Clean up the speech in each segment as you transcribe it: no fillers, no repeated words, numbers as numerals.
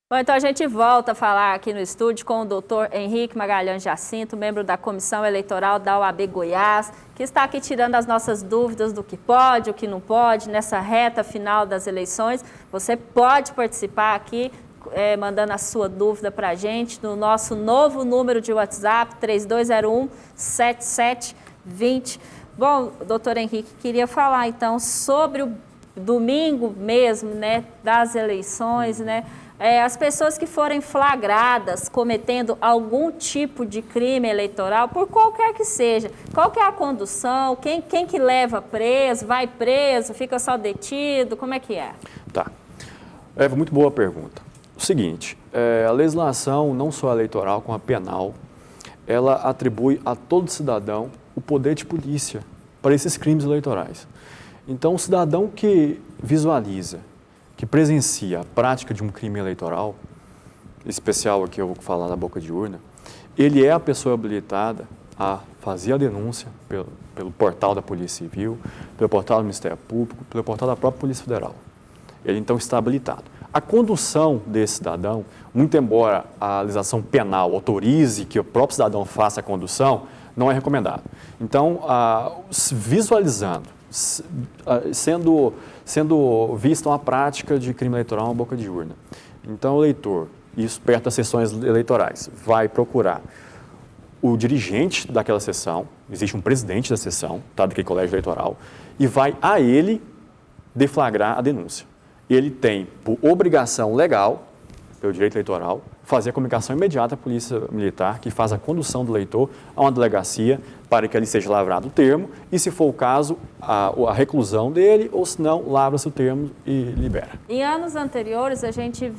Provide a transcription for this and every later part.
Bom, então a gente volta a falar aqui no estúdio com o doutor Henrique Magalhães Jacinto, membro da Comissão Eleitoral da OAB Goiás, que está aqui tirando as nossas dúvidas do que pode, o que não pode, nessa reta final das eleições. Você pode participar aqui, mandando a sua dúvida para a gente no nosso novo número de WhatsApp, 3201-7720. Bom, doutor Henrique, queria falar então sobre o domingo mesmo, né, das eleições, né? As pessoas que forem flagradas cometendo algum tipo de crime eleitoral, por qualquer que seja, qual que é a condução, quem que leva preso, vai preso, fica só detido, como é que é? Tá. Muito boa pergunta. O seguinte, a legislação, não só eleitoral, como a penal, ela atribui a todo cidadão o poder de polícia para esses crimes eleitorais. Então, o cidadão que visualiza, que presencia a prática de um crime eleitoral, especial aqui eu vou falar da boca de urna, ele é a pessoa habilitada a fazer a denúncia pelo portal da Polícia Civil, pelo portal do Ministério Público, pelo portal da própria Polícia Federal. Ele então está habilitado. A condução desse cidadão, muito embora a legislação penal autorize que o próprio cidadão faça a condução, não é recomendado. Então, visualizando, sendo vista uma prática de crime eleitoral na boca de urna. Então, o eleitor, isso perto das sessões eleitorais, vai procurar o dirigente daquela sessão, existe um presidente da sessão, daquele colégio eleitoral, e vai a ele deflagrar a denúncia. Ele tem, por obrigação legal, pelo direito eleitoral, fazer a comunicação imediata à Polícia Militar, que faz a condução do eleitor a uma delegacia para que ali seja lavrado o termo e, se for o caso, a reclusão dele, ou se não, lavra-se o termo e libera. Em anos anteriores, a gente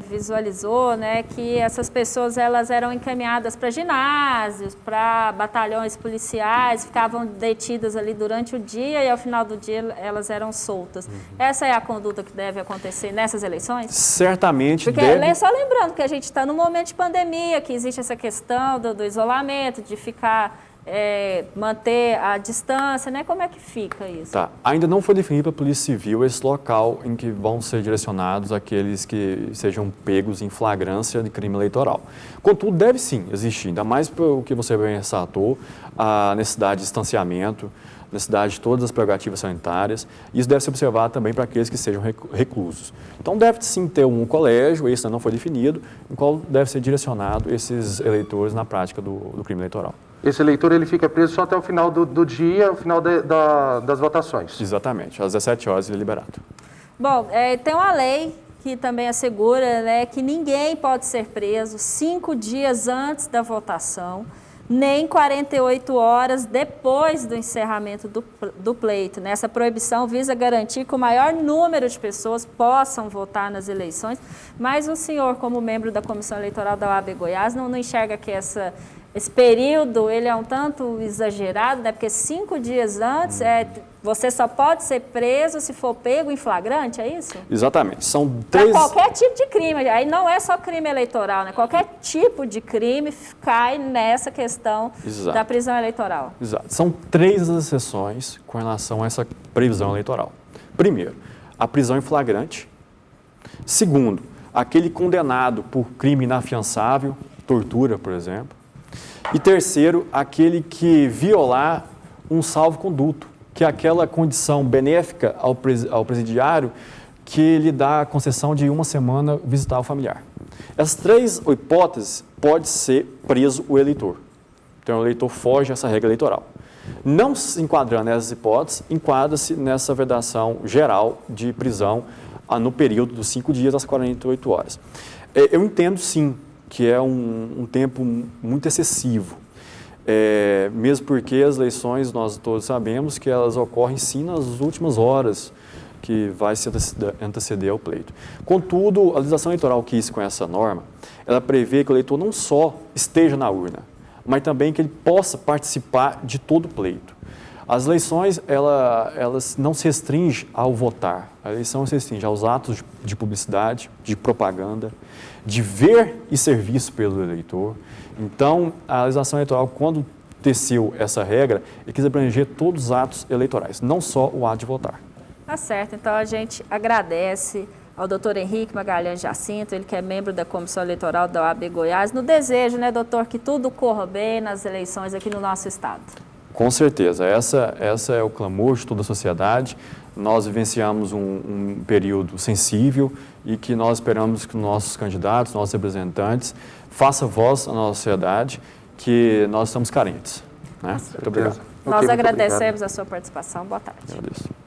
visualizou, né, que essas pessoas elas eram encaminhadas para ginásios, para batalhões policiais, ficavam detidas ali durante o dia e, ao final do dia, elas eram soltas. Essa é a conduta que deve acontecer nessas eleições? Certamente porque deve. Só lembrando que a gente está num momento de pandemia, que existe essa questão do isolamento, de ficar... manter a distância, né? Como é que fica isso? Tá. Ainda não foi definido pela Polícia Civil esse local em que vão ser direcionados aqueles que sejam pegos em flagrância de crime eleitoral. Contudo, deve sim existir, ainda mais pelo que você bem ressaltou, a necessidade de distanciamento, necessidade de todas as prerrogativas sanitárias. Isso deve ser observado também para aqueles que sejam reclusos. Então, deve sim ter um colégio, esse ainda não foi definido, em qual deve ser direcionado esses eleitores na prática do crime eleitoral. Esse eleitor ele fica preso só até o final do dia, ao final das votações? Exatamente, às 17 horas ele é liberado. Bom, tem uma lei que também assegura, né, que ninguém pode ser preso 5 dias antes da votação, nem 48 horas depois do encerramento do pleito. Essa proibição visa garantir que o maior número de pessoas possam votar nas eleições, mas o senhor, como membro da Comissão Eleitoral da OAB Goiás, não enxerga que esse período ele é um tanto exagerado, né? Porque 5 dias antes você só pode ser preso se for pego em flagrante, é isso? Exatamente. São 3... Para qualquer tipo de crime, aí não é só crime eleitoral, né? Qualquer tipo de crime cai nessa questão da prisão eleitoral. Exato. São 3 as exceções com relação a essa previsão eleitoral. Primeiro, a prisão em flagrante. Segundo, aquele condenado por crime inafiançável, tortura, por exemplo. E terceiro, aquele que violar um salvo-conduto, que é aquela condição benéfica ao presidiário que lhe dá a concessão de 1 semana visitar o familiar. Essas 3 hipóteses pode ser preso o eleitor. Então o eleitor foge a essa regra eleitoral. Não se enquadrando nessas hipóteses, enquadra-se nessa vedação geral de prisão no período dos 5 dias às 48 horas. Eu entendo sim que é um tempo muito excessivo, mesmo porque as eleições, nós todos sabemos que elas ocorrem sim nas últimas horas que vai se anteceder ao pleito. Contudo, a legislação eleitoral que com essa norma, ela prevê que o eleitor não só esteja na urna, mas também que ele possa participar de todo o pleito. As eleições, elas não se restringem ao votar, a eleição se restringe aos atos de publicidade, de propaganda, de ver e ser visto pelo eleitor. Então, a legislação eleitoral, quando teceu essa regra, quis abranger todos os atos eleitorais, não só o ato de votar. Tá certo, então a gente agradece ao doutor Henrique Magalhães Jacinto, ele que é membro da Comissão Eleitoral da OAB Goiás, no desejo, né, doutor, que tudo corra bem nas eleições aqui no nosso estado. Com certeza, essa é o clamor de toda a sociedade. Nós vivenciamos um período sensível e que nós esperamos que nossos candidatos, nossos representantes, façam voz à nossa sociedade, que nós estamos carentes. Né? Muito obrigado. Nós agradecemos a sua participação. Boa tarde. Agradeço.